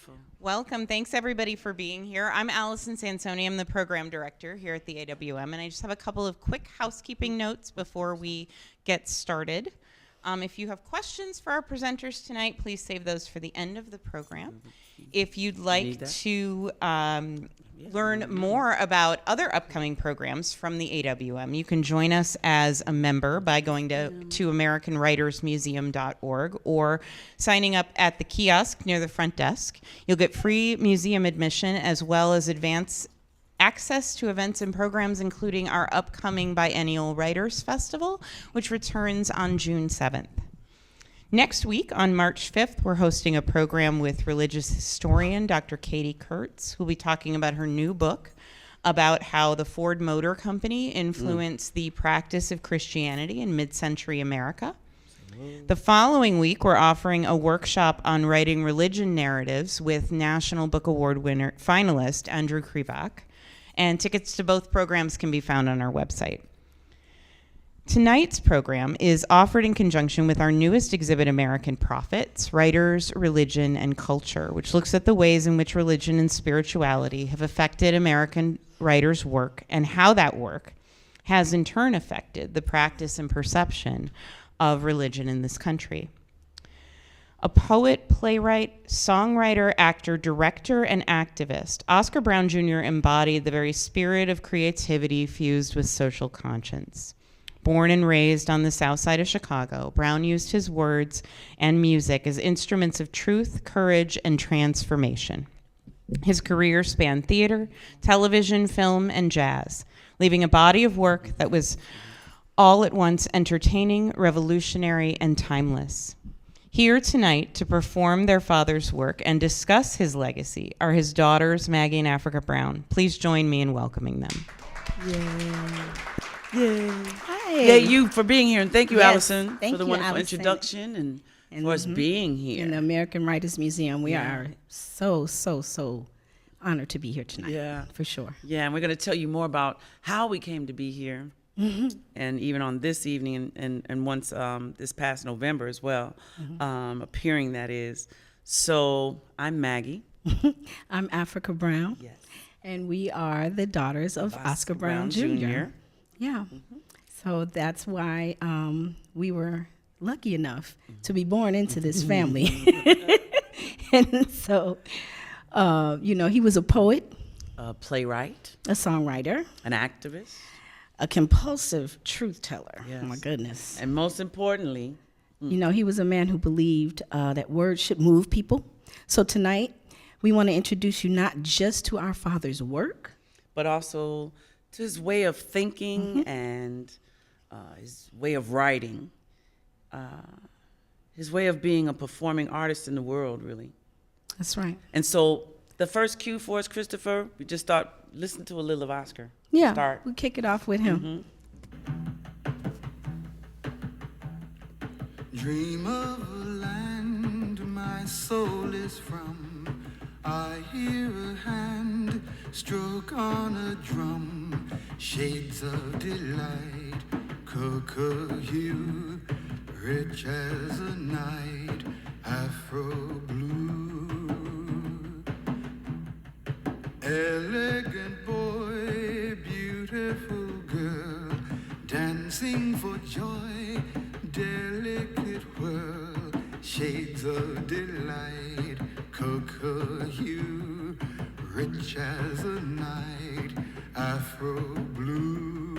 Wonderful. Welcome. Thanks, everybody, for being here. I'm Allison Sansoni. I'm the program director here at the AWM, and I just have a couple of quick housekeeping notes before we get started. If you have questions for our presenters tonight, please save those for the end of the program. If you'd like to learn more about other upcoming programs from the AWM, you can join us as a member by going to AmericanWritersMuseum.org or signing up at the kiosk near the front desk. You'll get free museum admission as well as advance access to events and programs, including our upcoming biennial Writers Festival, which returns on June 7th. Next week, on March 5th, we're hosting a program with religious historian Dr. Katie Kurtz, who'll be talking about her new book about how the Ford Motor Company influenced the practice of Christianity in mid-century America. The following week, we're offering a workshop on writing religion narratives with National Book Award winner finalist Andrew Krivak. And tickets to both programs can be found on our website. Tonight's program is offered in conjunction with our newest exhibit, American Prophets, Writers, Religion, and Culture, which looks at the ways in which religion and spirituality have affected American writers' work and how that work has in turn affected the practice and perception of religion in this country. A poet, playwright, songwriter, actor, director, and activist, Oscar Brown Jr. embodied the very spirit of creativity fused with social conscience. Born and raised on the south side of Chicago, Brown used his words and music as instruments of truth, courage, and transformation. His career spanned theater, television, film, and jazz, leaving a body of work that was all at once entertaining, revolutionary, and timeless. Here tonight to perform their father's work and discuss his legacy are his daughters, Maggie and Africa Brown. Please join me in welcoming them. Yay. Yay. Hi. Yay, you for being here. And thank you, Yes, Allison, thank for the you, wonderful Allison. introduction and for us being here. In the American Writers Museum. We are so honored to be here tonight. Yeah. For sure. Yeah, and we're going to tell you more about how we came to be here. And even on this evening and once this past November as well, appearing that is. So I'm Maggie. I'm Africa Brown. Yes. And we are the daughters of Oscar Brown Jr. Yeah. So that's why we were lucky enough to be born into this family. And so, he was a poet, A playwright, a songwriter, an activist, a compulsive truth teller. Yes. Oh my goodness. and most importantly, He was a man who believed that words should move people. So tonight, we want to introduce you not just to our father's work, but also to his way of thinking and his way of writing, his way of being a performing artist in the world, really. That's right. And so the first cue for us, Christopher, we just start listening to a little of Oscar. Yeah, Start. we'll kick it off with him. Dream of a land my soul is from. I hear a hand stroke on a drum. Shades of delight, cocoa hue, rich as a night, afro blue. Elegant boy, beautiful girl, dancing for joy, delicate whirl, shades of delight, cocoa hue, rich as a night, afro blue.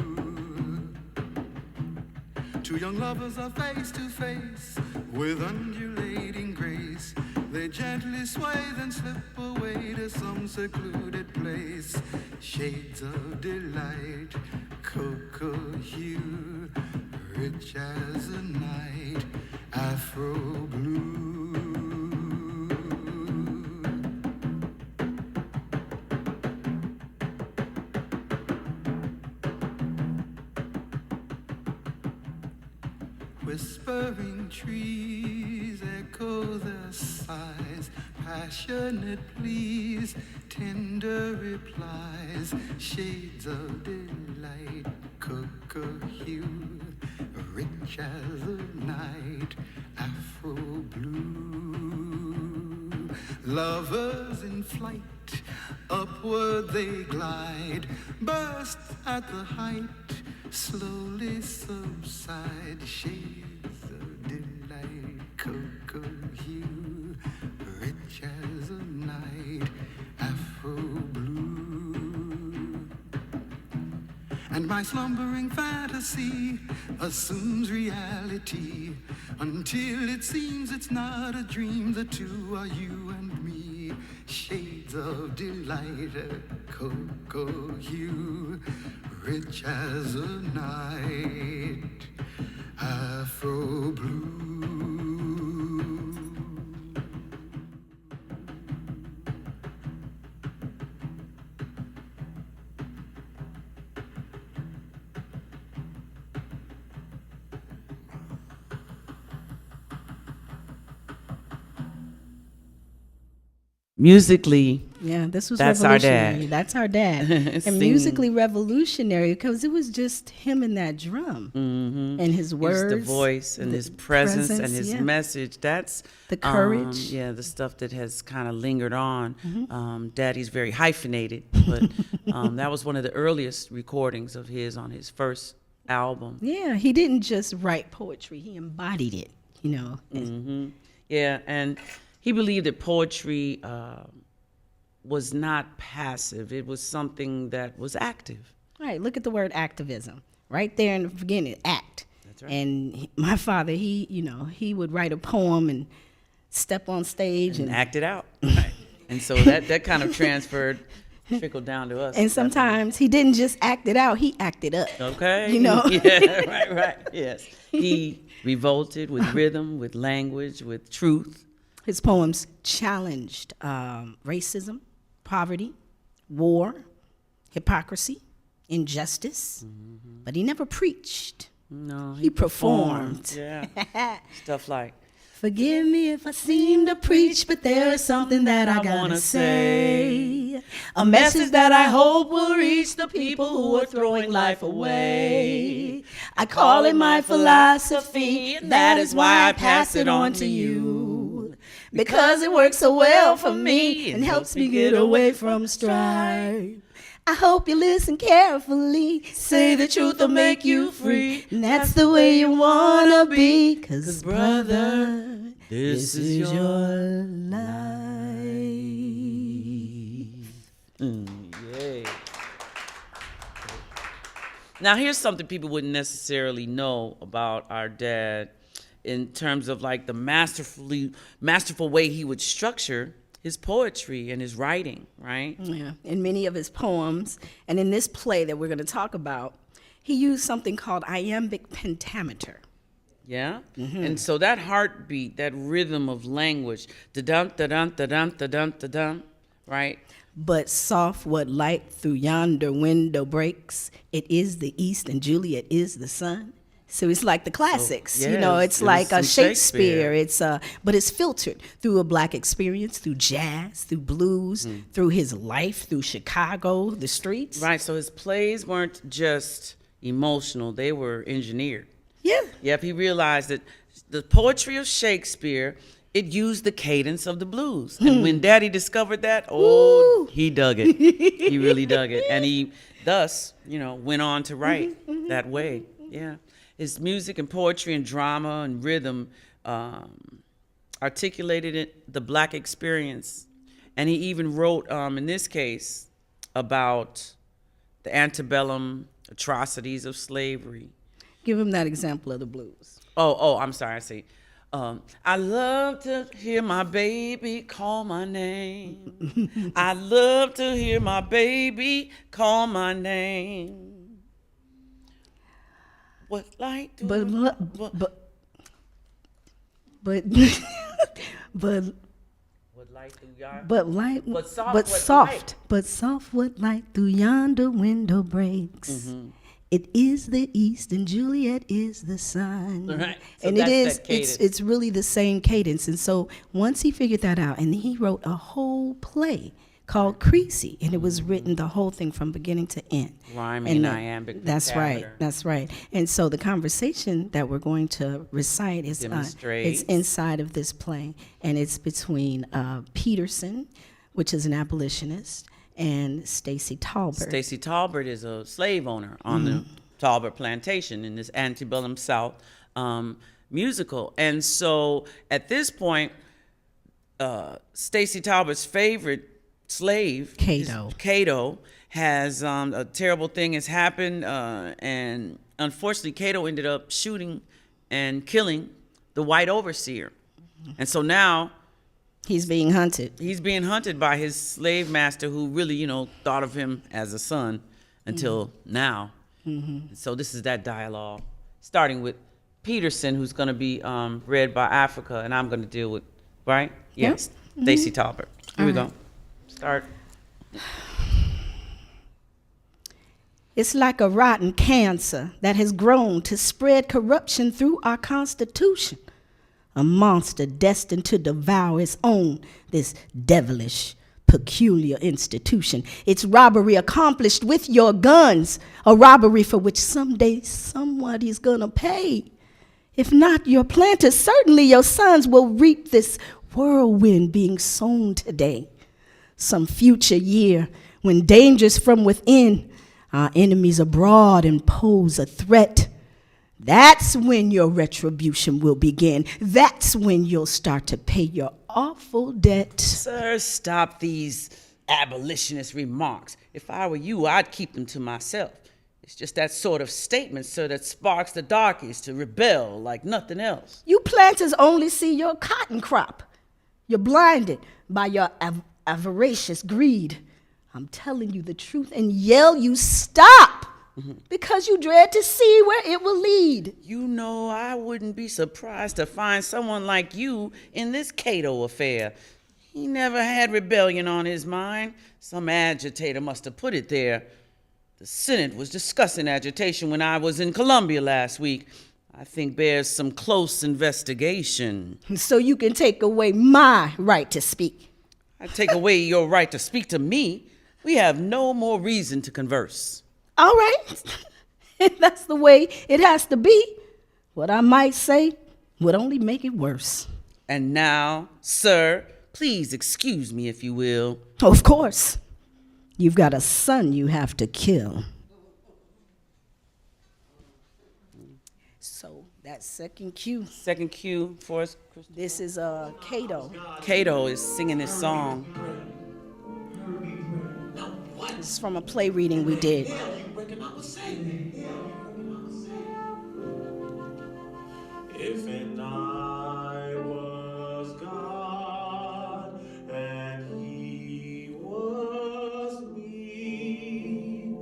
Two young lovers are face to face with undulating grace. They gently sway, then slip away to some secluded place. Shades of delight, cocoa hue, rich as a night, afro blue. Whispering trees echo their sighs, passionate pleas, tender replies, shades of delight, cocoa hue, rich as a night, afro blue. Lovers in flight, upward they glide, burst at the height, slowly subside. Shades of delight, cocoa hue, rich as a night, afro blue. And my slumbering fantasy assumes reality until it seems it's not a dream. The two are you and me. Shades of delight, a cocoa hue, rich as a night, afro blue. Musically, Yeah, this was That's our dad. revolutionary. That's our dad. And Singing. musically revolutionary because it was just him and that drum and his words. the voice and the his presence and his yeah. message. That's The courage. yeah, the stuff that has kind of lingered on. Daddy's very hyphenated, but that was one of the earliest recordings of his on his first album. Yeah, he didn't just write poetry, he embodied it, you know. Yeah, and he believed that poetry was not passive. It was something that was active. All right, look at the word activism. Right there in the beginning, act. That's right. And my father, he would write a poem and step on stage And act it out. Right. And so that kind of trickled down to us. and sometimes he didn't just act it out, he acted up. Okay. You know? Yeah, right. Yes. He revolted with rhythm, with language, with truth. His poems challenged racism, poverty, war, hypocrisy, injustice, but he never preached. No, He performed. Yeah. Stuff like, Forgive me if I seem to preach, but there is something that I gotta wanna say. A message that I hope will reach the people who are throwing life away. I call it my philosophy, and that is why I pass it on to you. Because it works so well for me and helps me get away from strife. I hope you listen carefully. Say the truth will make you free. And that's the way you wanna be. 'Cause brother, this is your life. yay. Now, here's something people wouldn't necessarily know about our dad in terms of like the masterful way he would structure his poetry and his writing, right? Yeah, in many of his poems, and in this play that we're going to talk about, he used something called iambic pentameter. Yeah? And so that heartbeat, that rhythm of language, da-dum, da-dum, da-dum, da-dum, da-dum, right? But soft what light through yonder window breaks. It is the east and Juliet is the sun. So it's like the classics, yes, you know, it's it was like some a Shakespeare. Shakespeare. But it's filtered through a black experience, through jazz, through blues, through his life, through Chicago, the streets. Right, so his plays weren't just emotional, they were engineered. Yeah. Yep, he realized that the poetry of Shakespeare, it used the cadence of the blues. And when Daddy discovered that, Woo. he dug it. He really dug it. And he thus, went on to write that way. Yeah. His music and poetry and drama and rhythm articulated the black experience. And he even wrote, in this case, about the antebellum atrocities of slavery. Give him that example of the blues. Oh, I'm sorry. I see. I love to hear my baby call my name. I love to hear my baby call my name. What light do But what but light do y'all? but light But soft but what soft light? but soft what light through yonder window breaks. It is the east and Juliet is the sun. Right. So And it that's is that cadence. it's really the same cadence. And so once he figured that out and he wrote a whole play called Creasy, and it was written the whole thing from beginning to end. Rhyming, iambic, That's right. pentameter. That's right. And so the conversation that we're going to recite is Demonstrates. it's inside of this play, and it's between Peterson, which is an abolitionist, and Stacy Talbert. Stacy Talbert is a slave owner on the Talbert plantation in this antebellum South musical. And so at this point, Stacy Talbert's favorite slave, Cato, has a terrible thing has happened, and unfortunately, Cato ended up shooting and killing the white overseer. And so now he's being hunted. he's being hunted by his slave master, who really, thought of him as a son until now. So this is that dialogue, starting with Peterson, who's going to be read by Africa, and I'm going to deal with, right? Yes, Stacy Talbert. Here we go. Start. It's like a rotten cancer that has grown to spread corruption through our Constitution. A monster destined to devour its own, this devilish, peculiar institution. Its robbery accomplished with your guns, a robbery for which someday somebody's gonna pay. If not your planters, certainly your sons will reap this whirlwind being sown today. Some future year, when dangers from within, our enemies abroad impose a threat, that's when your retribution will begin. That's when you'll start to pay your awful debt. Sir, stop these abolitionist remarks. If I were you, I'd keep them to myself. It's just that sort of statement, sir, that sparks the darkies to rebel like nothing else. You planters only see your cotton crop. You're blinded by your avaricious greed. I'm telling you the truth and yell you stop because you dread to see where it will lead. I wouldn't be surprised to find someone like you in this Cato affair. He never had rebellion on his mind. Some agitator must have put it there. The Senate was discussing agitation when I was in Columbia last week. I think bears some close investigation. So you can take away my right to speak. I take away your right to speak to me. We have no more reason to converse. All right. If that's the way it has to be, what I might say would only make it worse. And now, sir, please excuse me if you will. Of course. You've got a son you have to kill. So that second cue. Second cue for us. This is Cato. Cato is singing this song. This is from a play reading we did. If an I was God and he was me,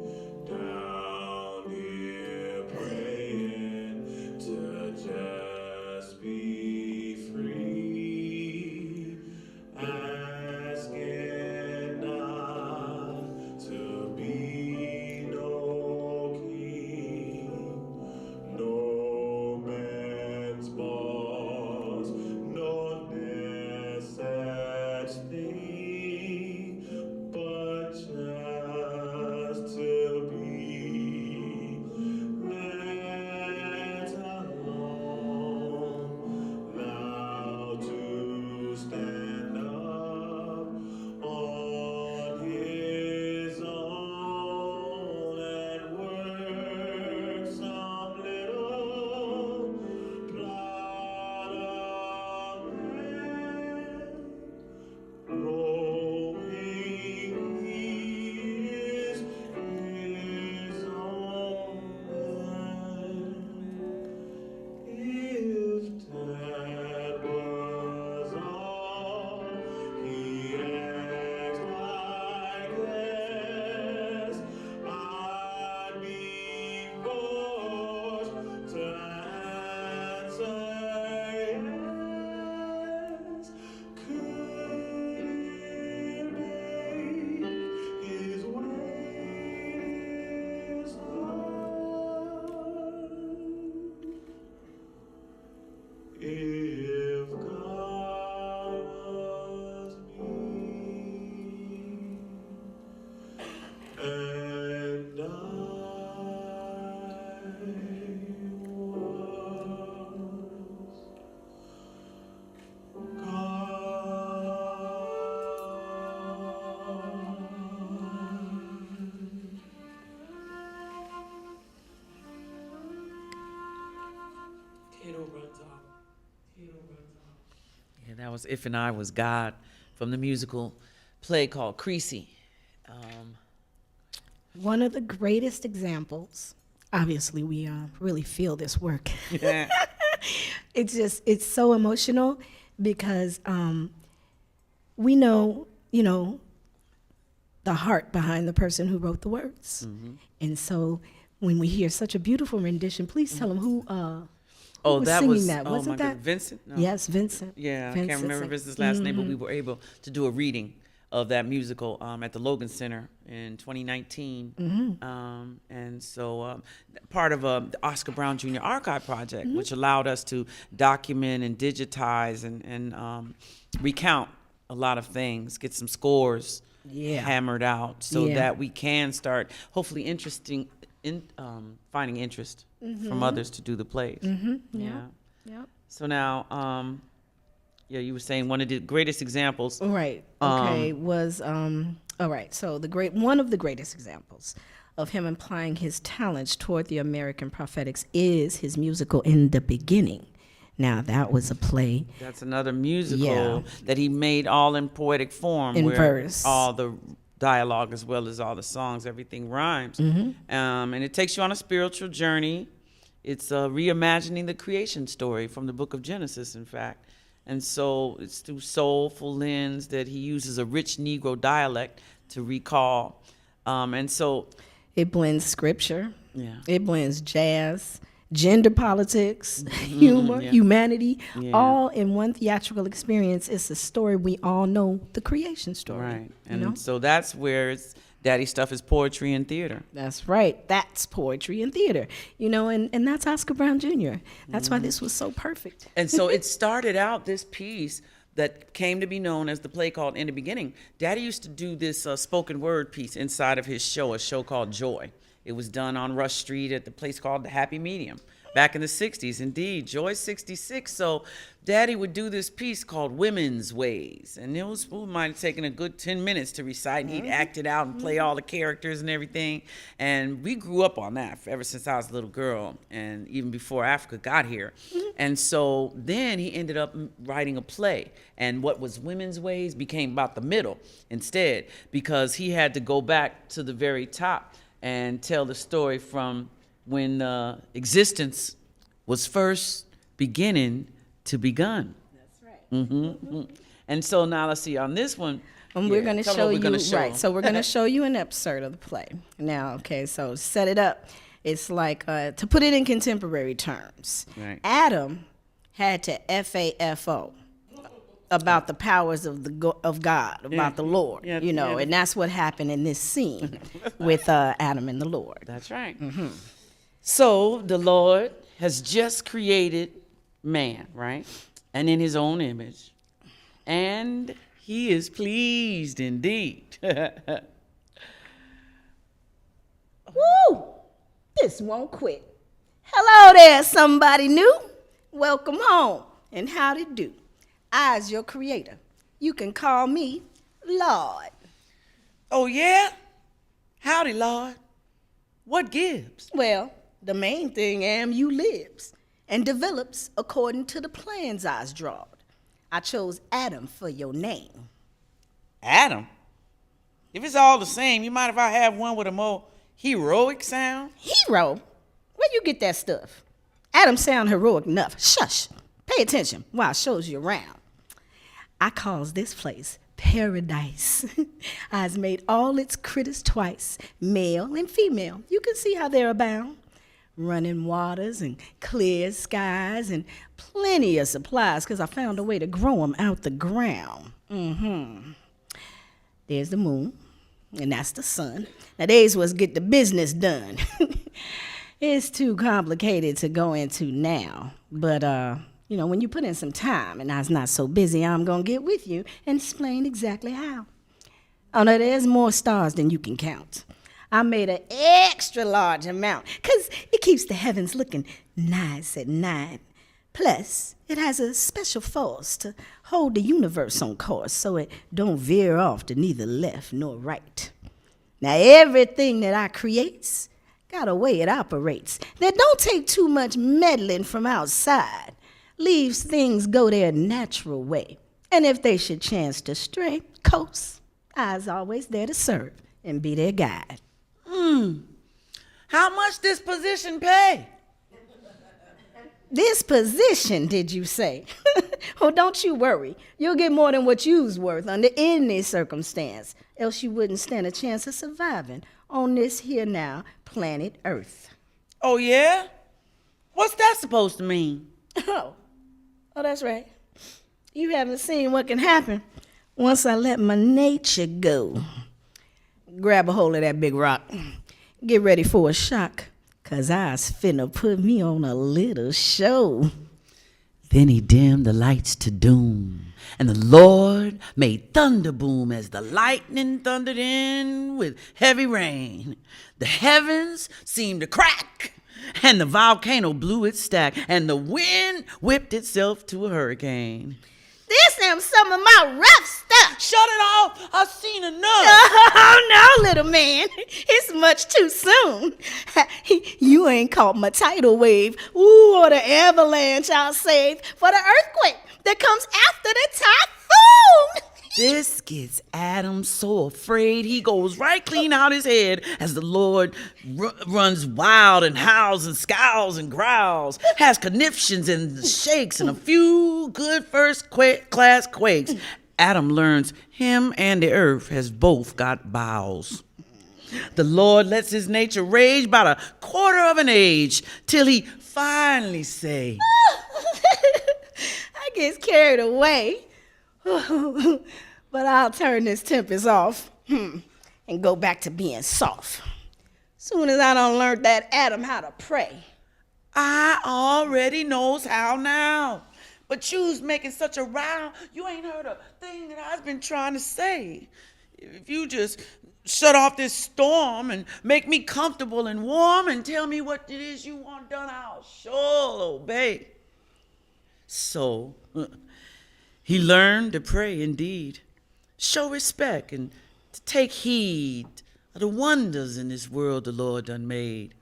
down here praying to just be free, asking not to be no king. Yeah, that was If and I Was God from the musical play called Creasy. One of the greatest examples. Obviously, we really feel this work. Yeah. It's so emotional because we know, the heart behind the person who wrote the words. And so when we hear such a beautiful rendition, please tell them who was that singing was that. Wasn't that Vincent? No. Yes, Vincent. Yeah, I Vincent can't remember sang- Vincent's last name, but we were able to do a reading of that musical at the Logan Center in 2019. And so part of the Oscar Brown Jr. Archive Project, which allowed us to document and digitize and recount a lot of things, get some scores hammered out so that we can start hopefully finding interest from others to do the plays. Yeah. Yep. So now, you were saying one of the greatest examples. Right. Okay. Was all right. So one of the greatest examples of him applying his talents toward the American prophetics is his musical In the Beginning. Now that was a play That's another musical that he made all in poetic form, in where verse. all the dialogue as well as all the songs, everything rhymes, and it takes you on a spiritual journey. It's reimagining the creation story from the Book of Genesis, in fact. And so it's through soulful lens that he uses a rich Negro dialect to recall. And so It blends scripture. Yeah. It blends jazz, gender politics, humor, humanity, all in one theatrical experience. It's a story we all know, the creation story. Right. And so that's where Daddy Stuff is poetry and theater. That's right. That's poetry and theater. And that's Oscar Brown Jr. That's why this was so perfect. And so it started out, this piece that came to be known as the play called In the Beginning. Daddy used to do this spoken word piece inside of his show, a show called Joy. It was done on Rush Street at the place called the Happy Medium back in the 60s. Indeed, Joy 66. So Daddy would do this piece called Women's Ways. And it might have taken a good 10 minutes to recite. And he'd act it out and play all the characters and everything. And we grew up on that ever since I was a little girl and even before Africa got here. And so then he ended up writing a play. And what was Women's Ways became about the middle instead, because he had to go back to the very top and tell the story from when existence was first beginning to begun. That's right. And so now let's see, on this one, And we're going to tell show them what you, we're gonna show right, them. so we're going to show you an excerpt of the play. Now, okay, so set it up. It's like, to put it in contemporary terms, Right. Adam had to FAFO about the powers of God, about the Lord, Yeah, and that's what happened in this scene with Adam and the Lord. That's right. So the Lord has just created man, right? And in his own image. And he is pleased indeed. Woo! This won't quit. Hello there, somebody new. Welcome home. And how'd it do? I's your creator. You can call me Lord. Oh, yeah? Howdy, Lord. What gives? Well, the main thing am you lives and develops according to the plans I's drawed. I chose Adam for your name. Adam? If it's all the same, you mind if I have one with a more heroic sound? Hero? Where you get that stuff? Adam sound heroic enough. Shush. Pay attention while I shows you around. I calls this place paradise. I's made all its critters twice, male and female. You can see how they're abound. Running waters and clear skies and plenty of supplies, because I found a way to grow them out the ground. There's the moon, and that's the sun. Now, these was get the business done. It's too complicated to go into now, but when you put in some time and I was not so busy, I'm gonna get with you and explain exactly how. Oh no, there's more stars than you can count. I made an extra large amount, 'cause it keeps the heavens looking nice at night. Plus, it has a special force to hold the universe on course so it don't veer off to neither left nor right. Now, everything that I creates got a way it operates that don't take too much meddling from outside. Leaves things go their natural way. And if they should chance to stray, coast, I's always there to serve and be their guide. How much this position pay? This position, did you say? Oh, don't you worry. You'll get more than what you's worth under any circumstance. Else you wouldn't stand a chance of surviving on this here now planet Earth. Oh, yeah? What's that supposed to mean? Oh, that's right. You haven't seen what can happen once I let my nature go. Grab a hold of that big rock. Get ready for a shock, 'cause I's finna put me on a little show. Then he dimmed the lights to doom, and the Lord made thunder boom as the lightning thundered in with heavy rain. The heavens seemed to crack, and the volcano blew its stack, and the wind whipped itself to a hurricane. This am some of my rough stuff. Shut it off! I've seen enough! Oh, no, little man. It's much too soon. You ain't caught my tidal wave. Ooh, or the avalanche I'll save for the earthquake that comes after the typhoon. This gets Adam so afraid he goes right clean out his head as the Lord runs wild and howls and scowls and growls, has conniptions and shakes and a few good first-class quakes. Adam learns him and the earth has both got bowels. The Lord lets his nature rage about a quarter of an age till he finally say, I get carried away. But I'll turn this tempest off and go back to being soft. Soon as I done learned that Adam how to pray. I already knows how now. But you's making such a row, you ain't heard a thing that I've been trying to say. If you just shut off this storm and make me comfortable and warm and tell me what it is you want done, I'll sure obey. So, he learned to pray indeed, show respect and to take heed of the wonders in this world the Lord done made,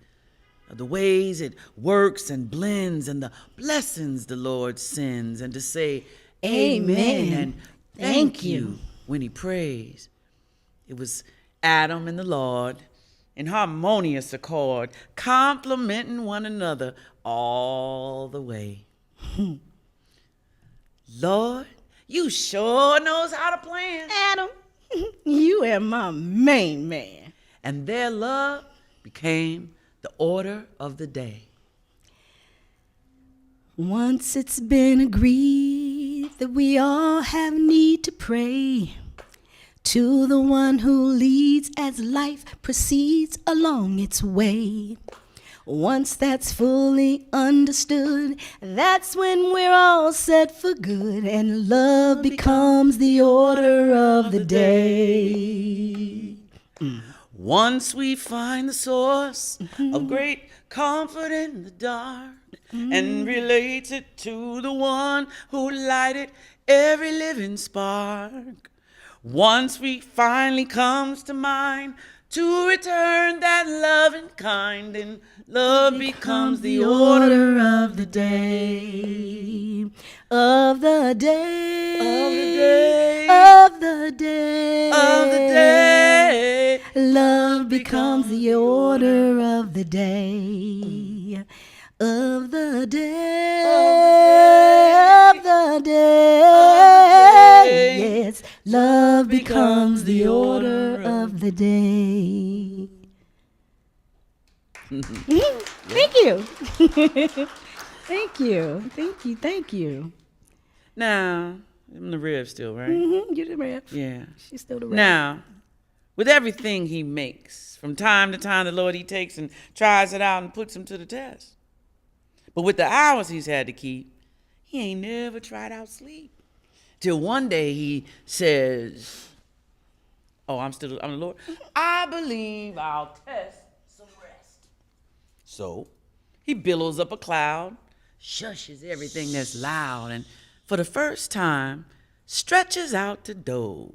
of the ways it works and blends and the blessings the Lord sends, and to say amen and thank you when he prays. It was Adam and the Lord in harmonious accord, complimenting one another all the way. Lord, you sure knows how to plan. Adam, you are my main man. And their love became the order of the day. Once it's been agreed that we all have need to pray to the one who leads as life proceeds along its way. Once that's fully understood, that's when we're all set for good, and love becomes the order of the day. Once we find the source of great comfort in the dark and relates it to the one who lighted every living spark. Once we finally comes to mind to return that loving kind, and love becomes the order of the day. Of the day. Of the day. Of the day. Of the day. Love becomes the order of the day. Of the day. Of the day. Yes, love becomes the order of the day. Thank you. Thank you. Thank you. Thank you. Now, I'm the Rev still, right? You're the rep. Yeah. She's still the rep. Now, with everything he makes, from time to time, the Lord he takes and tries it out and puts him to the test. But with the hours he's had to keep, he ain't never tried out sleep. Till one day he says, I'm the Lord. I believe I'll test some rest. So he billows up a cloud, shushes everything that's loud, and for the first time, stretches out to doze.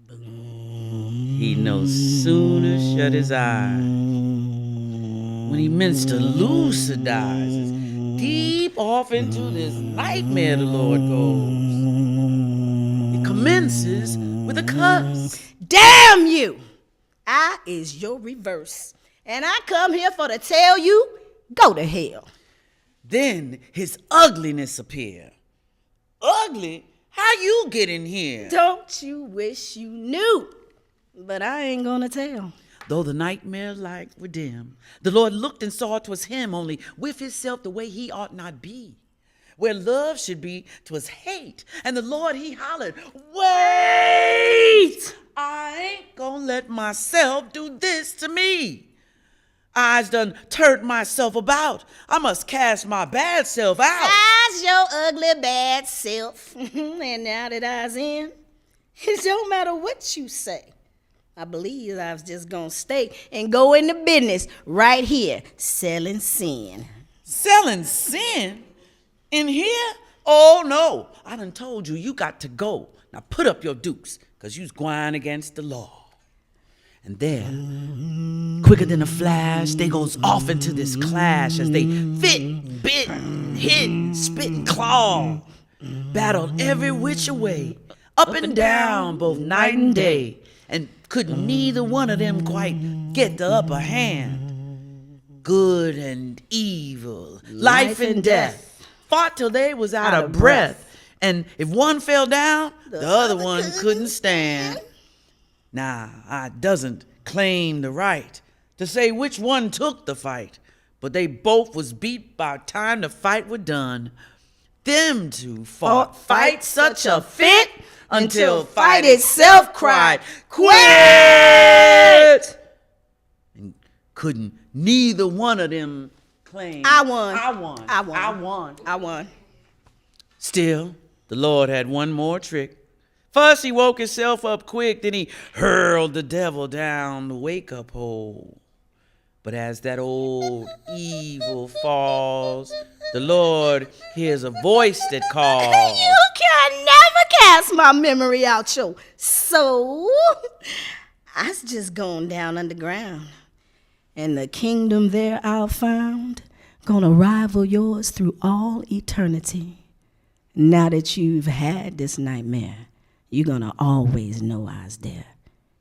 He no sooner shut his eyes when he meant to lucidize. Deep off into this nightmare the Lord goes. It commences with a cuss. Damn you! I is your reverse. And I come here for to tell you, go to hell. Then his ugliness appear. Ugly? How you get in here? Don't you wish you knew? But I ain't gonna tell. Though the nightmare light were dim, the Lord looked and saw 'twas him, only with himself the way he ought not be. Where love should be, 'twas hate. And the Lord, he hollered, wait! I ain't gonna let myself do this to me. I's done turned myself about. I must cast my bad self out. I's your ugly bad self. And now that I's in, it don't matter what you say. I believe I was just gonna stay and go into business right here, selling sin. Selling sin? In here? Oh, no. I done told you, you got to go. Now put up your dukes, because you's going against the law. And there, quicker than a flash, they goes off into this clash as they fit, bit, hit, spit, and claw. Battled every which way, up and down, both night and day. And couldn't neither one of them quite get the upper hand. Good and evil, life and death, fought till they was out of breath. And if one fell down, the other one couldn't stand. Now, I doesn't claim the right to say which one took the fight, but they both was beat by the time the fight was done. Them two fought fight such a fit until fight itself cried, quit! And couldn't neither one of them claim, I won. I won. I won. I won. I won. Still, the Lord had one more trick. First, he woke himself up quick, then he hurled the devil down the wake-up hole. But as that old evil falls, the Lord hears a voice that calls. You can never cast my memory out, yo. So, I's just going down underground. And the kingdom there I'll found, gonna rival yours through all eternity. Now that you've had this nightmare, you're gonna always know I's there.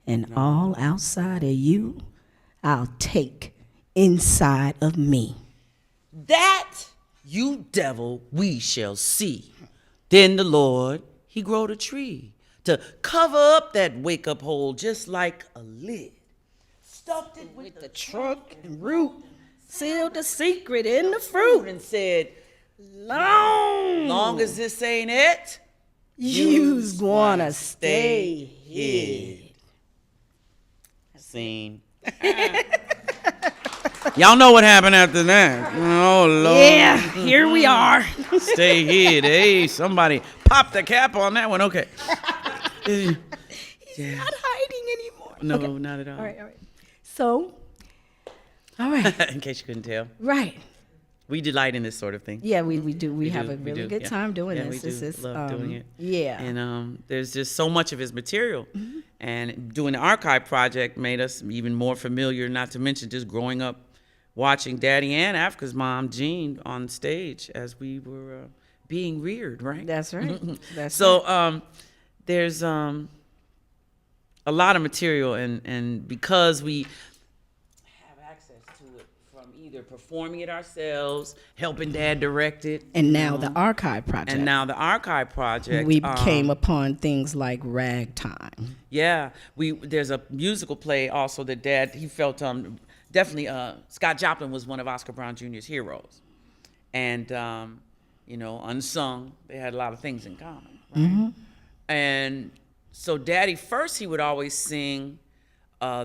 And all outside of you, I'll take inside of me. That, you devil, we shall see. Then the Lord, he growed a tree to cover up that wake-up hole just like a lid. Stuffed it with the Trunk and root, sealed the secret in the fruit, and said, long as this ain't it, you's gonna stay hid. Scene. Y'all know what happened after that. Oh, Lord. Yeah, here we are. Stay hid. Hey, somebody pop the cap on that one. Okay. He's not hiding anymore. No, Okay. not at all. All right. So, all right. In case you couldn't tell. Right. We delight in this sort of thing. Yeah, we do. We have do, a we really do, good yeah. time doing Yeah, this. we This do is love doing it. Yeah. And there's just so much of his material. And doing the archive project made us even more familiar, not to mention just growing up watching Daddy and Africa's mom, Jean, on stage as we were being reared, right? That's right. That's So right. there's a lot of material, and because we have access to it from either performing it ourselves, helping Dad direct it, And now the archive project. and now the archive project, we came upon things like ragtime. yeah, there's a musical play also that Dad, he felt definitely Scott Joplin was one of Oscar Brown Jr.'s heroes, and unsung, they had a lot of things in common, right? And so Daddy, first he would always sing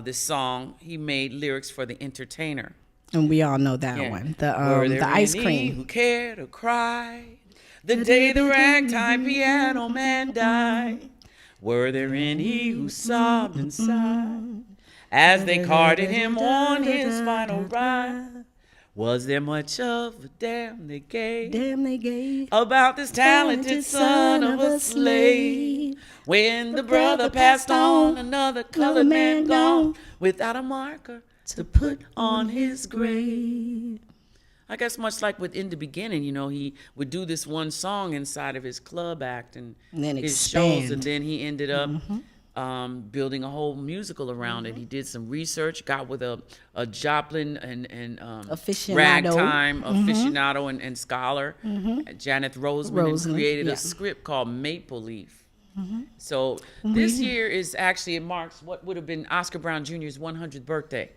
this song. He made lyrics for The Entertainer. And we all know that Yeah. one. Were there The ice any cream. who cared or cried the day the ragtime piano man died? Were there any who sobbed and sighed as they carted him on his final ride? Was there much of a damn they gave Damn, they gave about this talented son of a slave? When the brother passed on, another colored man gone, without a marker, to put on his grave. I guess much like with In the Beginning, you know, he would do this one song inside of his club act and then his expand. shows, and then he ended up building a whole musical around it. He did some research, got with a Joplin and Aficionado. ragtime aficionado and scholar, Janet Roseman, and created yeah. a script called Maple Leaf. So this year is actually, it marks what would have been Oscar Brown Jr.'s 100th birthday.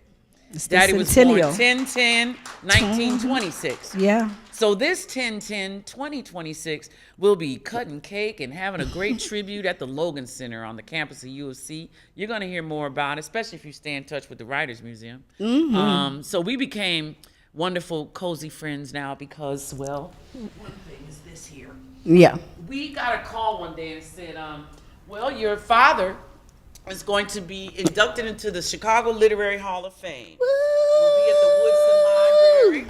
It's the Daddy was born centennial. 10/10/1926. Yeah. So this 10/10/2026, we'll be cutting cake and having a great tribute at the Logan Center on the campus of U of C. You're going to hear more about it, especially if you stay in touch with the Writers Museum. So we became wonderful, cozy friends now because, well, one thing is this here. Yeah. We got a call one day and said, well, your father is going to be inducted into the Chicago Literary Hall of Fame. We'll be at the Woodson Library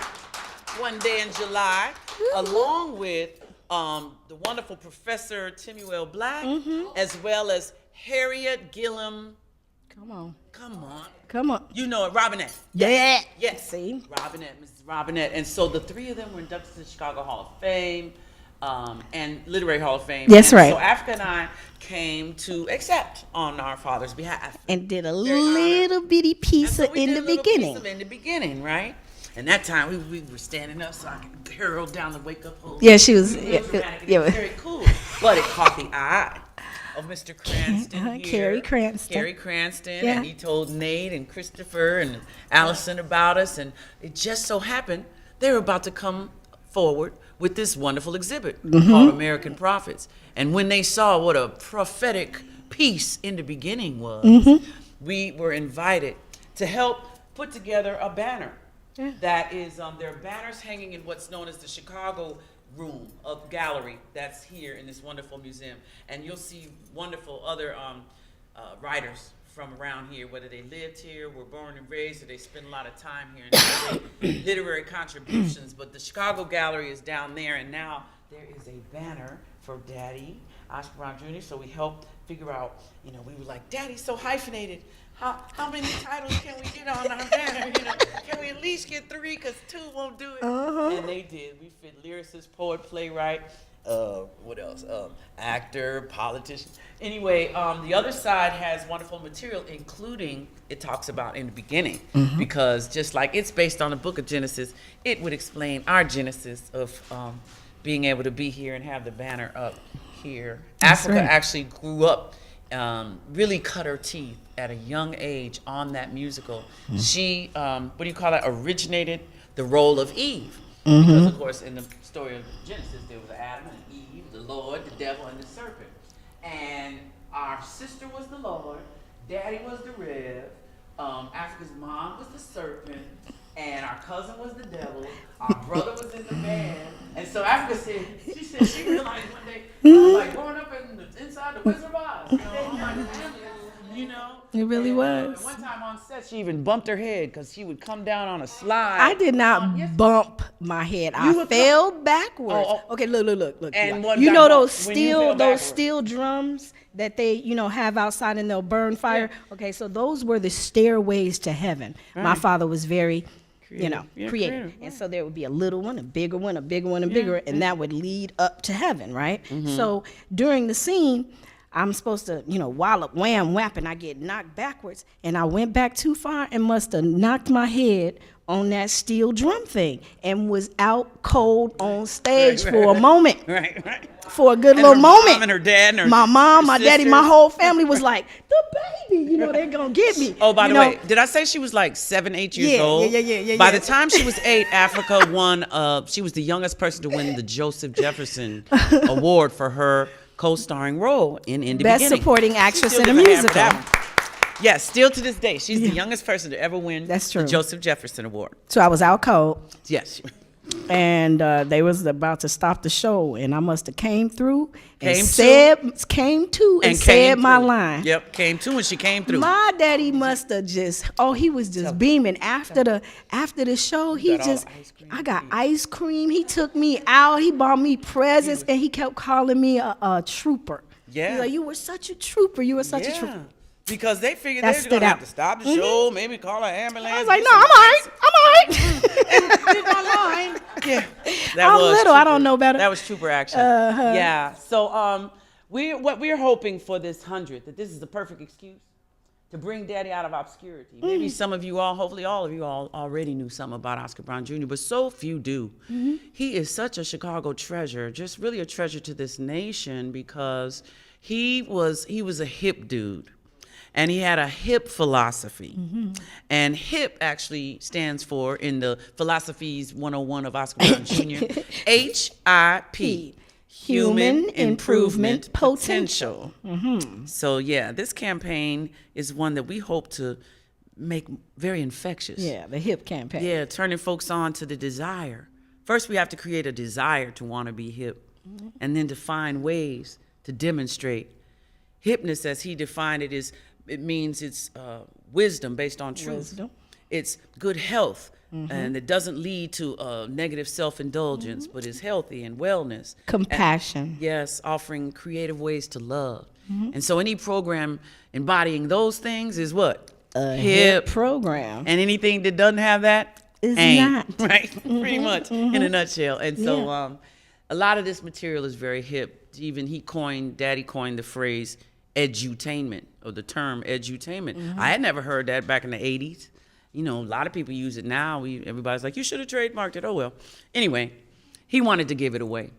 one day in July, along with the wonderful Professor Timuel Black, as well as Harriet Gillum. Come on. Come on. You know it, Robinette. Yeah. Yes. See? Robinette, Mrs. Robinette. And so the three of them were inducted to the Chicago Hall of Fame. And Literary Hall of Fame. That's right. So Africa and I came to accept on our father's behalf. And did a Very little bitty piece And so of we in did the a little beginning. piece of In the Beginning, right? And that time we were standing up so I could barrel down the wake up hole. Yeah, she was. It Yeah, was dramatic and yeah. it was very cool. But it caught the eye of Mr. Cranston here. Carrie Cranston. Carrie Cranston. Yeah. And he told Nate and Christopher and Allison about us. And it just so happened they were about to come forward with this wonderful exhibit called American Prophets. And when they saw what a prophetic piece In the Beginning was, we were invited to help put together a banner. That is, there are banners hanging in what's known as the Chicago room of gallery that's here in this wonderful museum. And you'll see wonderful other writers from around here, whether they lived here, were born and raised, or they spend a lot of time here and make literary contributions. But the Chicago Gallery is down there, and now there is a banner for Daddy, Oscar Brown Jr. So we helped figure out, you know, we were like, Daddy's so hyphenated. How many titles can we get on our banner? You know, can we at least get 3? Because 2 won't do it. And they did. We fit lyricist, poet, playwright. What else? Actor, politician. Anyway, the other side has wonderful material, including it talks about In the Beginning, because just like it's based on the book of Genesis, it would explain our genesis of being able to be here and have the banner up here. Africa actually grew up, really cut her teeth at a young age on that musical. She, what do you call that, originated the role of Eve. Because, of course, in the story of Genesis, there was Adam and Eve, the Lord, the devil, and the serpent. And our sister was the Lord, Daddy was the Rev, Africa's mom was the serpent, and our cousin was the devil, our brother was in the band. And so Africa said, she realized one day, I was like growing up inside the Wizard of Oz, you know, all my family, you know. It really was. And one time on set, she even bumped her head because she would come down on a slide. I did not bump my head. I fell backwards. Okay, look. And Eli. one You time, know those when you fell backwards. steel drums that they, have outside and they'll burn fire. Yeah. Okay, so those were the stairways to heaven. Right. My father was very, creative. And so there would be a little one, a bigger one, a bigger one, a bigger, and that would lead up to heaven, right? So during the scene, I'm supposed to, wallop, wham, whap, and I get knocked backwards. And I went back too far and must have knocked my head on that steel drum thing and was out cold on stage for a moment. Right. For a good and little her moment. Mom and her dad and her my mom, my daddy, sisters. my whole family was like, the baby, they're going to get me. Oh, by the way, did I say she was like 7, 8 years old? Yeah. By the time she was 8, Africa won, she was the youngest person to win the Joseph Jefferson Award for her co-starring role in the Best Beginning. Supporting Actress Still in a give her half of Musical. that one. Yes, still to this day, she's the youngest person to ever win That's true. the Joseph Jefferson Award. So I was out cold. Yes. And they was about to stop the show, and I must have came through and Came said my through. line. Yep, came to and she came through. My daddy must have he was just beaming. After the show, I got ice cream. He took me out. He bought me presents, and he kept calling me a trooper. Yeah. He's like, you were such a trooper. You were such a trooper. Because they figured That they were stood going to have out. to stop the show, maybe call an ambulance. I was like, get no, some I'm all right. I'm all right. Did my line. Yeah, that I'm was little, I trooper- don't know better. That was trooper action. Yeah. So what we're hoping for this 100th, that this is the perfect excuse to bring Daddy out of obscurity. Maybe some of you all, hopefully all of you all already knew something about Oscar Brown Jr., but so few do. He is such a Chicago treasure, just really a treasure to this nation, because he was a hip dude. And he had a hip philosophy. And hip actually stands for, in the Philosophies 101 of Oscar Brown Jr., HIP. Human Improvement Potential. So yeah, this campaign is one that we hope to make very infectious. Yeah, the hip campaign. Yeah, turning folks on to the desire. First, we have to create a desire to want to be hip, and then to find ways to demonstrate. Hipness, as he defined it, means it's wisdom based on truth. Wisdom. It's good health, and it doesn't lead to negative self-indulgence, but is healthy and wellness. Compassion. Yes, offering creative ways to love. And so any program embodying those things is what? A hip program. And anything that doesn't have that Is ain't, not. right? Pretty much in a nutshell. And so a lot of this material is very hip. Even Daddy coined the phrase edutainment, or the term edutainment. I had never heard that back in the 80s. You know, a lot of people use it now. Everybody's like, you should have trademarked it. Oh, well. Anyway, he wanted to give it away.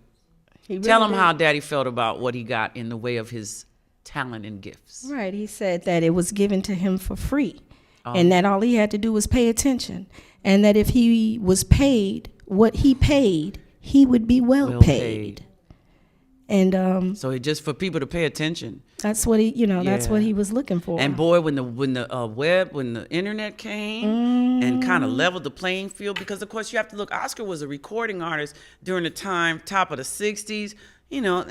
Tell him how Daddy felt about what he got in the way of his talent and gifts. Right. He said that it was given to him for free, and that all he had to do was pay attention, and that if he was paid what he paid, he would be well paid. And So just for people to pay attention. that's what he, that's what Yeah. he was looking for. And boy, when the internet came and kind of leveled the playing field, because of course you have to look, Oscar was a recording artist during the top of the 60s. You know,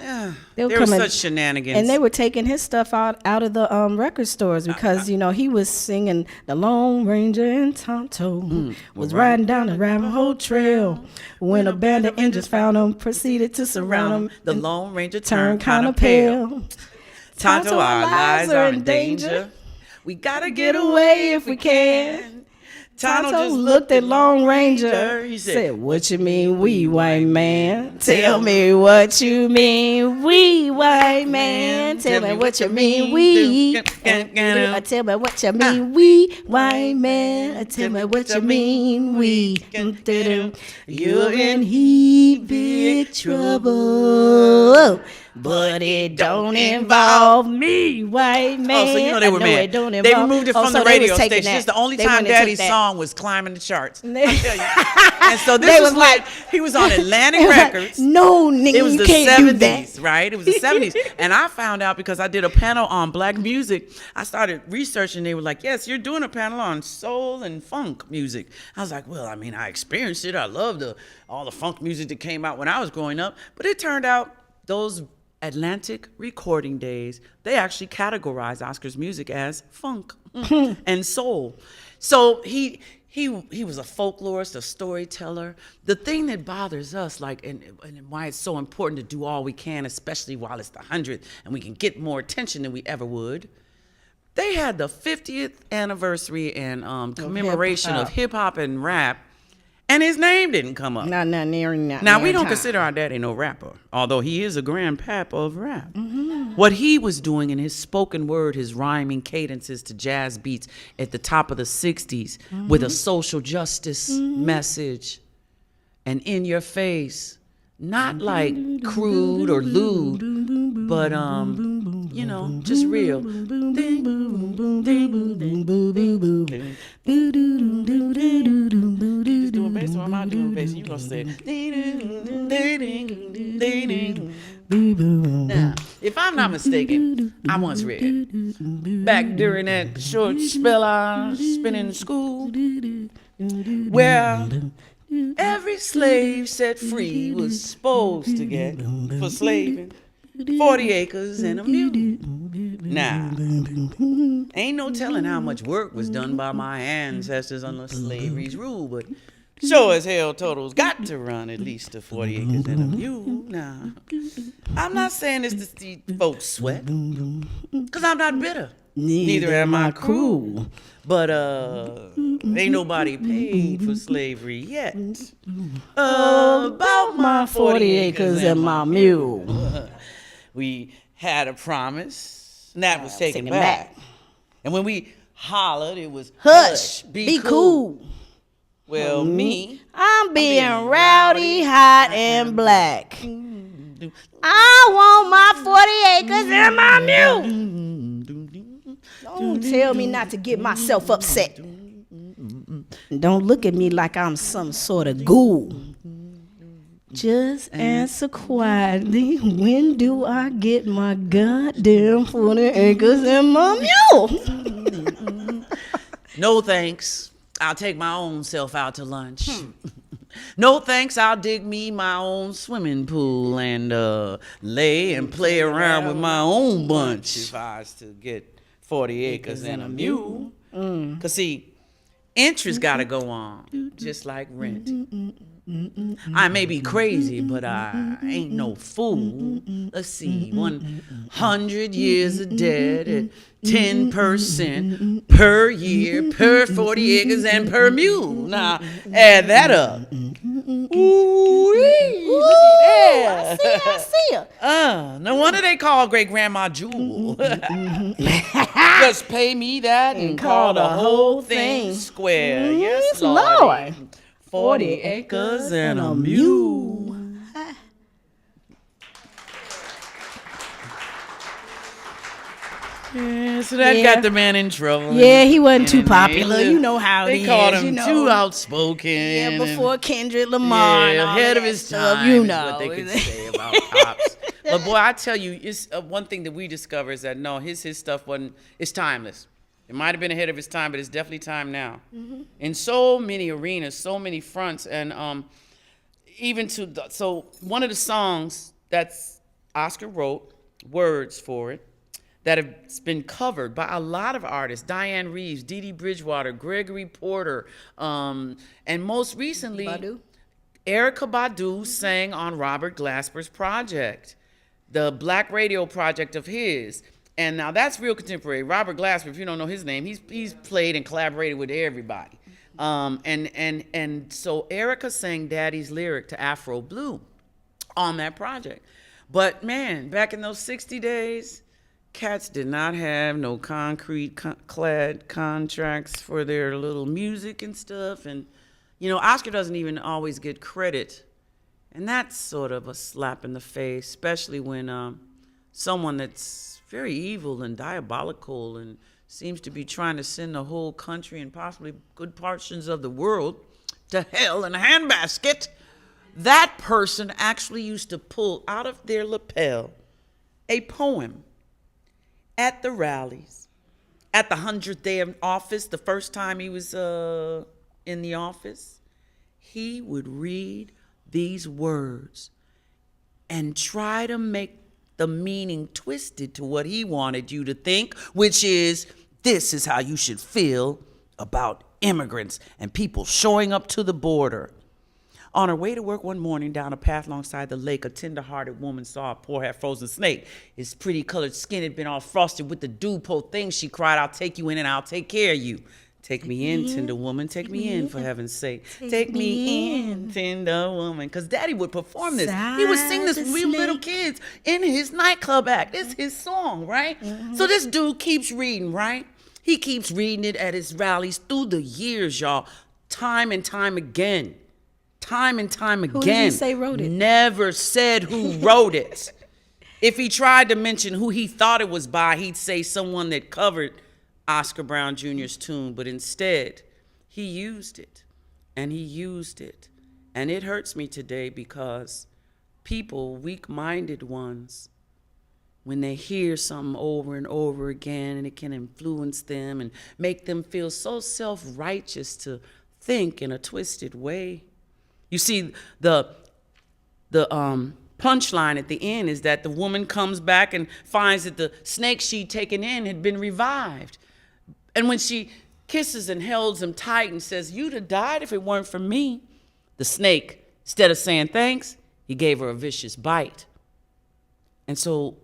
there were such shenanigans. And they were taking his stuff out of the record stores because, he was singing the Lone Ranger and Tonto was riding down the Rabbit Trail. When a band of Indians found him, proceeded to surround him. The Lone Ranger Turned turned kind kind of of pale. pale. Tonto, our lives are in danger. We gotta get away if we can. Tonto just looked at Lone Ranger. He Said, "What you mean, we white man? Tell me what you mean, we white man. Tell me what you mean, we. Tell me what you mean, we white man. Tell me what you mean, we. You're in heap big trouble, but it don't involve me, white man." Oh, so you know they were mad. They removed it from the radio station. It's the only time Daddy's song was climbing the charts. I tell you. And so this was like, he was on Atlantic Records. No, nigga, It was you the can't do that. 70s, right? It was the 70s. And I found out because I did a panel on black music. I started researching. They were like, yes, you're doing a panel on soul and funk music. I was like, well, I mean, I experienced it. I loved all the funk music that came out when I was growing up. But it turned out those Atlantic recording days, they actually categorized Oscar's music as funk and soul. So he was a folklorist, a storyteller. The thing that bothers us, and why it's so important to do all we can, especially while it's the 100th and we can get more attention than we ever would. They had the 50th anniversary and commemoration of hip hop and rap, and his name didn't come up. Not Now, we don't consider our daddy no rapper, although he is a grandpapa of rap. What he was doing in his spoken word, his rhyming cadences to jazz beats at the top of the 60s with a social justice message and in your face, not like crude or lewd, but, just real. He's doing bass, or am I doing bass? You gonna say now, if I'm not mistaken, I once read back during that short spell I spent in school, where every slave set free was supposed to get for slaving 40 acres and a mule. Now, ain't no telling how much work was done by my ancestors under slavery's rule, but sure as hell Toto's got to run at least to 40 acres and a mule. Now, I'm not saying this to see folks sweat, because I'm not bitter. Neither am I cool. But ain't nobody paid for slavery yet. About My 40 acres and my mule. We had a promise, and that was taken taken back. back. And when we hollered, it was Hush, be cool. Well, me, I'm being rowdy, hot, and black. I want my 40 acres and my mule. Don't tell me not to get myself upset. Don't look at me like I'm some sort of ghoul. Just answer quietly, when do I get my goddamn 40 acres and my mule? no thanks. I'll take my own self out to lunch. No thanks, I'll dig me my own swimming pool and lay and play around with my own bunch if I was to get 40 acres and a mule. Because, see, interest got to go on, just like rent. I may be crazy, but I ain't no fool. Let's see, 100 years of debt at 10% per year, per 40 acres and per mule. Now, add that up. Ooh-wee, look at that. I see her. No wonder they call great grandma Jewel. Just pay me that and call the whole thing square. Yes, Lord. 40 acres and a mule. Yeah, so that got the man in trouble. Yeah, he wasn't too And popular. You know how it they is. called him you know. too outspoken. Yeah, and- before Kendrick Lamar. and all ahead of that his stuff, time. you is know. what they could say about cops. But boy, I tell you, it's one thing that we discover is that no, his stuff wasn't. It's timeless. It might have been ahead of his time, but it's definitely time now. In so many arenas, so many fronts, and even to so one of the songs that's Oscar wrote words for it that have been covered by a lot of artists: Diane Reeves, Dee Dee Bridgewater, Gregory Porter, and most recently, Badu. Erykah Badu sang on Robert Glasper's project, the Black Radio project of his. And now that's real contemporary. Robert Glasper, if you don't know his name, he's played and collaborated with everybody. And so Erykah sang Daddy's lyric to Afro Blue on that project. But man, back in those 60 days, cats did not have no concrete clad contracts for their little music and stuff. And, you know, Oscar doesn't even always get credit. And that's sort of a slap in the face, especially when someone that's very evil and diabolical and seems to be trying to send the whole country and possibly good portions of the world to hell in a handbasket, that person actually used to pull out of their lapel a poem at the rallies, at the 100th day of office, the first time he was in the office. He would read these words and try to make the meaning twisted to what he wanted you to think, which is, this is how you should feel about immigrants and people showing up to the border. On her way to work one morning down a path alongside the lake, a tender-hearted woman saw a poor half-frozen snake. His pretty colored skin had been all frosted with the dew. Poor thing, she cried, I'll take you in and I'll take care of you. Take me in, tender woman. Take me in, for heaven's sake. Take me in, tender woman. Because Daddy would perform this. He would sing this with little kids in his nightclub act. It's his song, right? So this dude keeps reading, right? He keeps reading it at his rallies through the years, y'all. Time and time again. Time and time again. Who did he say wrote it? Never said who wrote it. If he tried to mention who he thought it was by, he'd say someone that covered Oscar Brown Jr.'s tune, but instead, he used it, and he used it. And it hurts me today because people, weak-minded ones, when they hear something over and over again, and it can influence them and make them feel so self-righteous to think in a twisted way. You see, the punchline at the end is that the woman comes back and finds that the snake she'd taken in had been revived. And when she kisses and holds him tight and says, you'd have died if it weren't for me, the snake, instead of saying thanks, he gave her a vicious bite. And so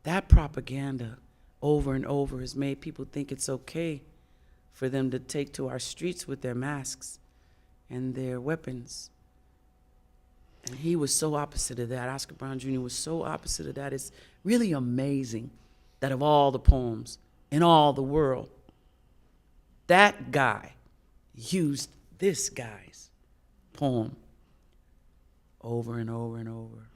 that propaganda over and over has made people think it's okay for them to take to our streets with their masks and their weapons. And he was so opposite of that. Oscar Brown Jr. was so opposite of that. It's really amazing that of all the poems in all the world, that guy used this guy's poem over and over and over.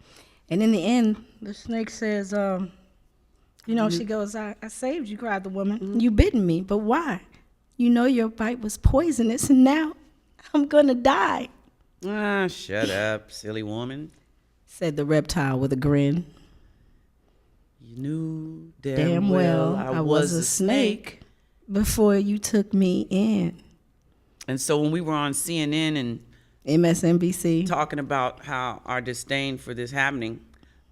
And in the end, the snake says, she goes, I saved you, cried the woman. You bitten me, but why? You know your bite was poisonous, and now I'm going to die. Ah, shut up, silly woman. Said the reptile with a grin. You knew Damn well I was a snake before you took me in. And so when we were on CNN and MSNBC talking about how our disdain for this happening,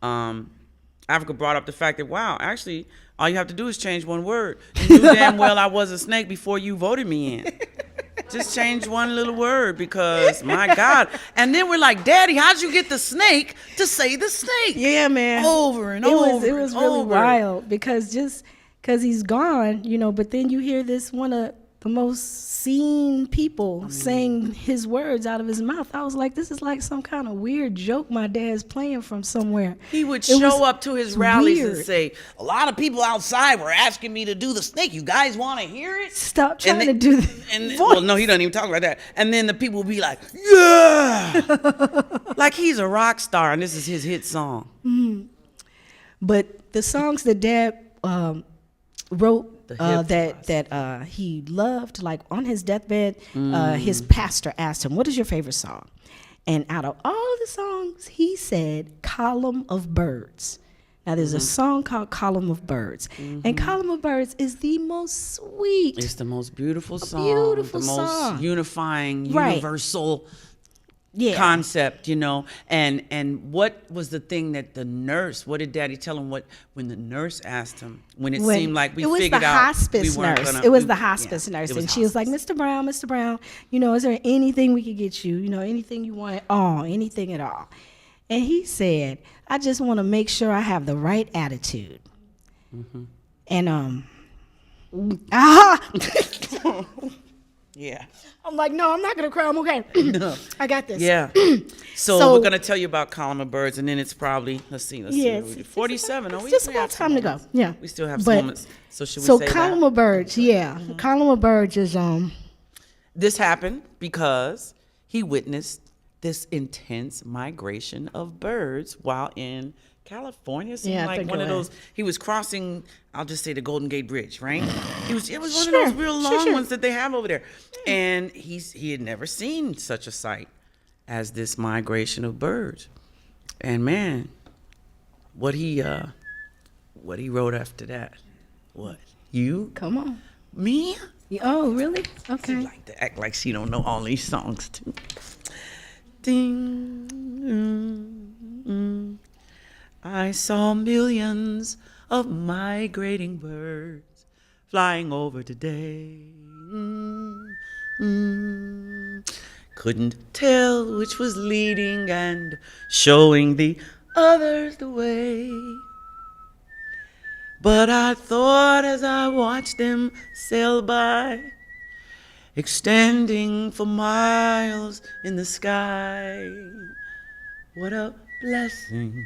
Africa brought up the fact that, wow, actually, all you have to do is change one word. You knew damn well I was a snake before you voted me in. Just change one little word because, my God. And then we're like, Daddy, how'd you get the snake to say the snake? Yeah, man. Over and over. It was really wild because he's gone, but then you hear this one of the most seen people saying his words out of his mouth. I was like, this is like some kind of weird joke my dad's playing from somewhere. He would show up to his rallies weird. and say, a lot of people outside were asking me to do the snake. You guys want to hear it? Stop trying to do the Well, no, he doesn't even talk like that. And then the people will be like, yeah! Like he's a rock star and this is his hit song. Mm-hmm. But the songs that Dad wrote that he loved, like on his deathbed, his pastor asked him, what is your favorite song? And out of all the songs, he said Column of Birds. Now there's a song called Column of Birds. And Column of Birds is the most sweet. It's the most beautiful song. Beautiful the song. most unifying, Right. universal Yeah. concept, and what was the thing that the nurse, what did Daddy tell him when the nurse asked him, when it seemed like we figured out we weren't nurse. gonna. It was the hospice nurse. it was And she was like, Mr. Brown, is there anything we could get you? Anything you want at all, anything at all. And he said, I just want to make sure I have the right attitude. And Yeah. I'm like, no, I'm not going to cry. I'm okay. No. I got this. Yeah. So we're gonna tell you about Column of Birds, and then it's probably let's see. It's 47. It's just about time to go. Yeah. We still have But- moments. So should we say Column that? of Birds, yeah. Column of Birds is This happened because he witnessed this intense migration of birds while in California. Seemed Yeah, I like think one it of was. those. He was crossing. I'll just say the Golden Gate Bridge, right? It was one Sure, of those real sure, long sure. ones that they have over there, and he had never seen such a sight as this migration of birds. And man, what he wrote after that? What you? come on. Me? Oh, really? She Okay. like to act like she don't know all these songs too. Ding. I saw millions of migrating birds flying over today. Couldn't tell which was leading and showing the others the way. But I thought as I watched them sail by, extending for miles in the sky, what a blessing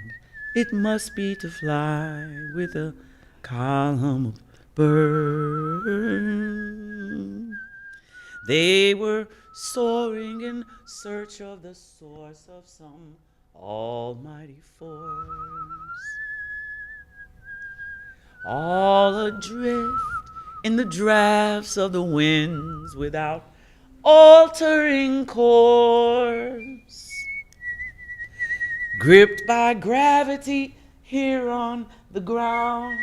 it must be to fly with a column of birds. They were soaring in search of the source of some almighty force, all adrift in the drafts of the winds without altering course, gripped by gravity here on the ground.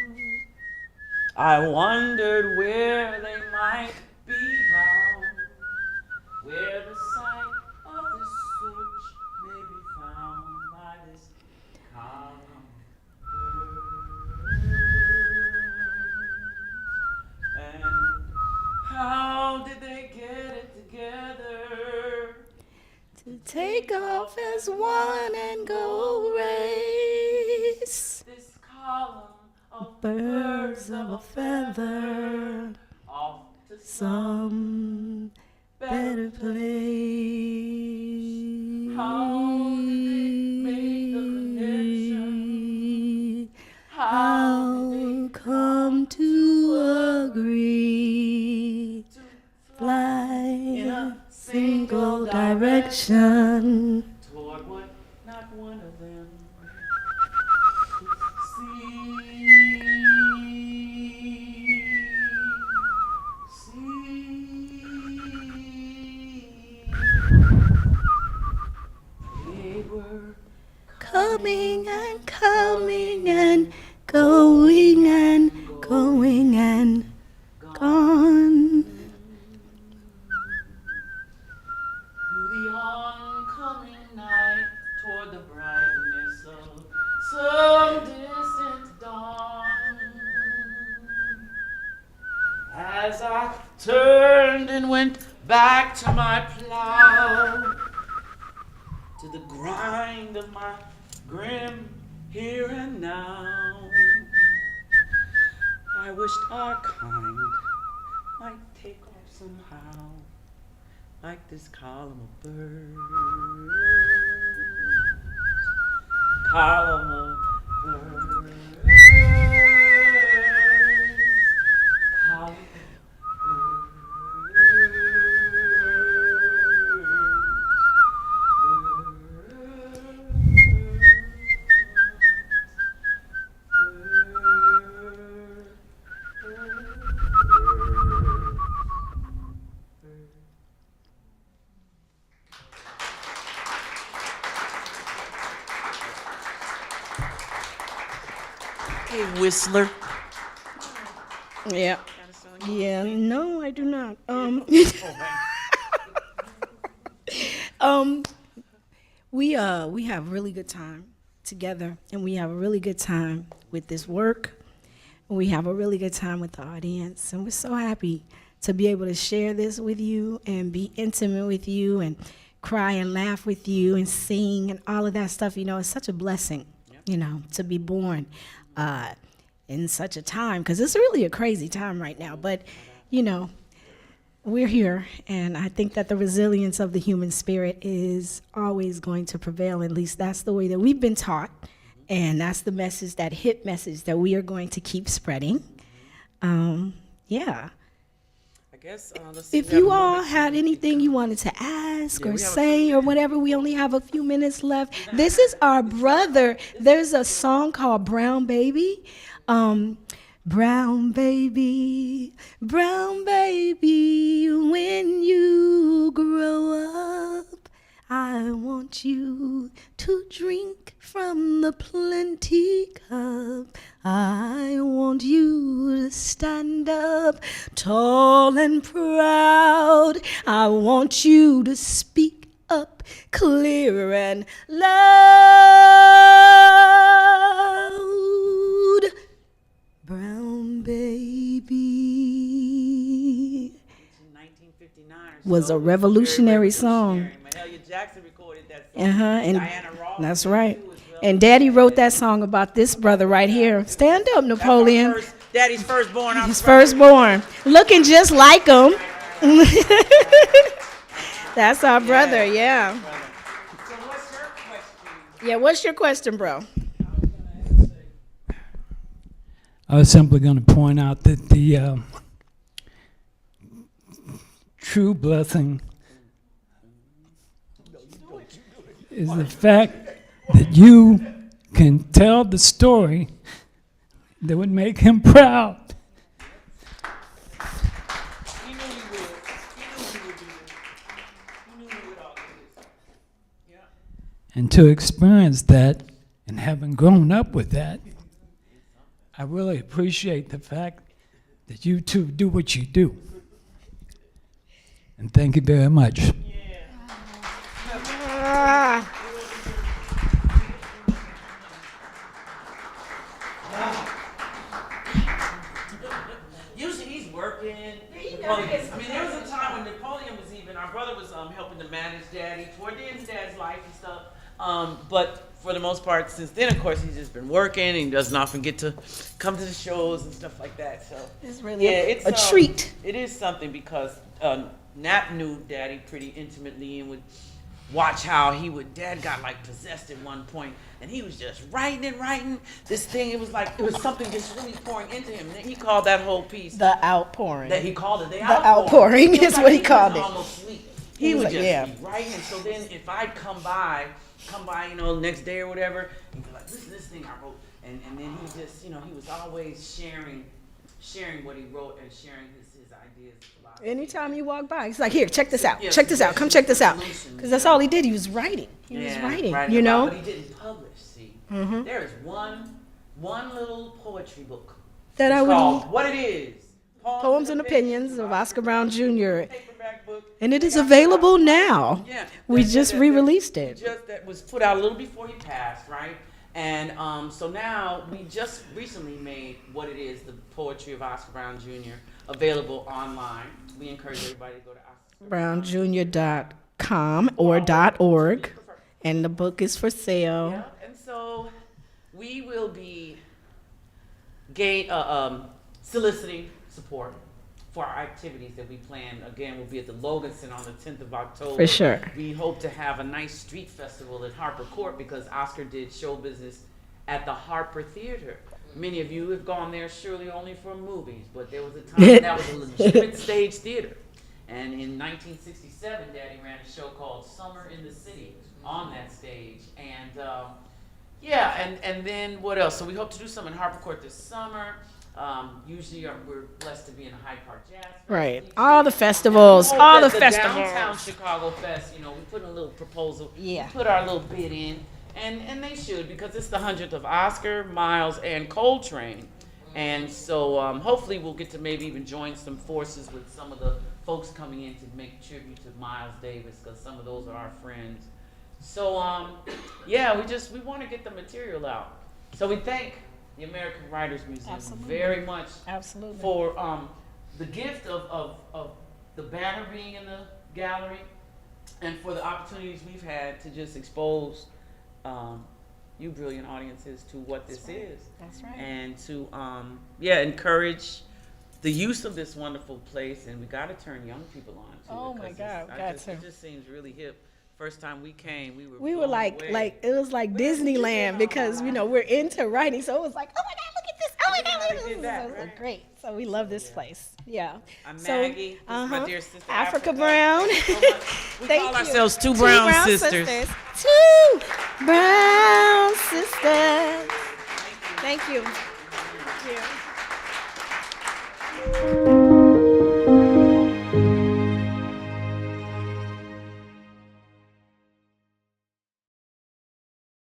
I wondered where they might be bound, where the sight of this search may be found by this column bird. And how did they get it together? To take off as one and go race. This column birds of a feather, off to some better place. How did they make the connection? How come to agree? Fly in a single direction. Toward what not one of them They were Coming and coming and going and going and gone. through the oncoming night toward the brightness of some distant dawn. As I turned and went back to my plow, to the grind of my grim here and now, I wished our kind might take off somehow, like this column of birds. Column of birds. Column of birds. Hey, Whistler. Yeah. Yeah, no, I do not. We have really good time together, and we have a really good time with this work. We have a really good time with the audience, and we're so happy to be able to share this with you and be intimate with you and cry and laugh with you and sing and all of that stuff. You know, it's such a blessing, you know, to be born in such a time, because it's really a crazy time right now. But, you know, we're here, and I think that the resilience of the human spirit is always going to prevail. At least that's the way that we've been taught, and that's the message, that hit message that we are going to keep spreading. Yeah. I guess, let's see, If you all had anything you wanted to ask or say or whatever, we only have a few minutes left. This is our brother. There's a song called Brown Baby. Brown baby, when you grow up, I want you to drink from the plenty cup. I want you to stand up tall and proud. I want you to speak up clear and loud. Brown baby 1959 was a revolutionary song. Mahalia Jackson recorded that song. And Diana Ross that's did right. too as well. And Daddy wrote that song about this brother right here. Stand up, Napoleon. Daddy's firstborn. His firstborn, looking just like him. That's our brother, yeah. So what's your question? Yeah, what's your question, bro? I was simply going to point out that the true blessing is the fact that you can tell the story that would make him proud. He knew you would. He knew you would do this. He knew you would all do this. Yeah. And to experience that and having grown up with that, I really appreciate the fact that you two do what you do. And thank you very much. Usually he's working. Napoleon, I mean, there was a time when Napoleon was even, our brother was helping to manage Daddy toward the end of Dad's life and stuff. But for the most part, since then, of course, he's just been working and he doesn't often get to come to the shows and stuff like that. So It's really a treat. It is something because Nap knew Daddy pretty intimately and would watch how Dad got like possessed at one point, and he was just writing this thing. It was something just really pouring into him. And he called that whole piece The outpouring. that he called it the outpouring is what he called it. Almost sleep. He would like, just yeah. be writing. So then if I'd come by, next day or whatever, he'd be like, listen to this thing I wrote. And then he just, he was always sharing what he wrote and sharing his ideas. Anytime you walk by, he's like, here, check this out. Yeah, Check this out. Come check this out. solution, Because that's all he did. He was writing. He was writing, But he didn't publish, see. There is one little poetry book. That I It's would called What It Is. Poems and Opinions of Oscar Brown Jr. Paperback book. And it is available now. Yeah. We just re-released it. That was put out a little before he passed, right? And so now we just recently made What It Is, the poetry of Oscar Brown Jr. available online. We encourage everybody to go to brownjr.com or .org, and the book is for sale. Yeah, and so we will be soliciting support for our activities that we plan. Again, we'll be at the Loganson on the 10th of October. For sure. We hope to have a nice street festival at Harper Court because Oscar did show business at the Harper Theater. Many of you have gone there surely only for movies, but there was a time that was a legitimate stage theater. And in 1967, Daddy ran a show called Summer in the City on that stage. And and then what else? So we hope to do some in Harper Court this summer. Usually we're blessed to be in the Hyde Park Jazz Fest. Right. All the festivals. We hope All the that festivals. Downtown Chicago Fest, we put in a little proposal. Yeah. We put our little bid in. And they should, because it's the 100th of Oscar, Miles, and Coltrane. And so hopefully we'll get to maybe even join some forces with some of the folks coming in to make tribute to Miles Davis, because some of those are our friends. So we want to get the material out. So we thank the American Writers Museum very much for the gift of the banner being in the gallery and for the opportunities we've had to just expose you brilliant audiences to what this is. That's right. And to encourage the use of this wonderful place, and we got to turn young people on to it. Oh my God, it just seems really hip. First time we came, we were blown away. It was like Disneyland because we're into writing, so it was like, oh my God, look at this! Oh my God, look at this! that, It was right? great. So we love this place. Yeah. I'm Maggie. This is my dear sister Africa Brown. Thank you so much. We Thank call you. ourselves Two Brown Sisters. 2 Brown Sisters. Thank you. Thank you.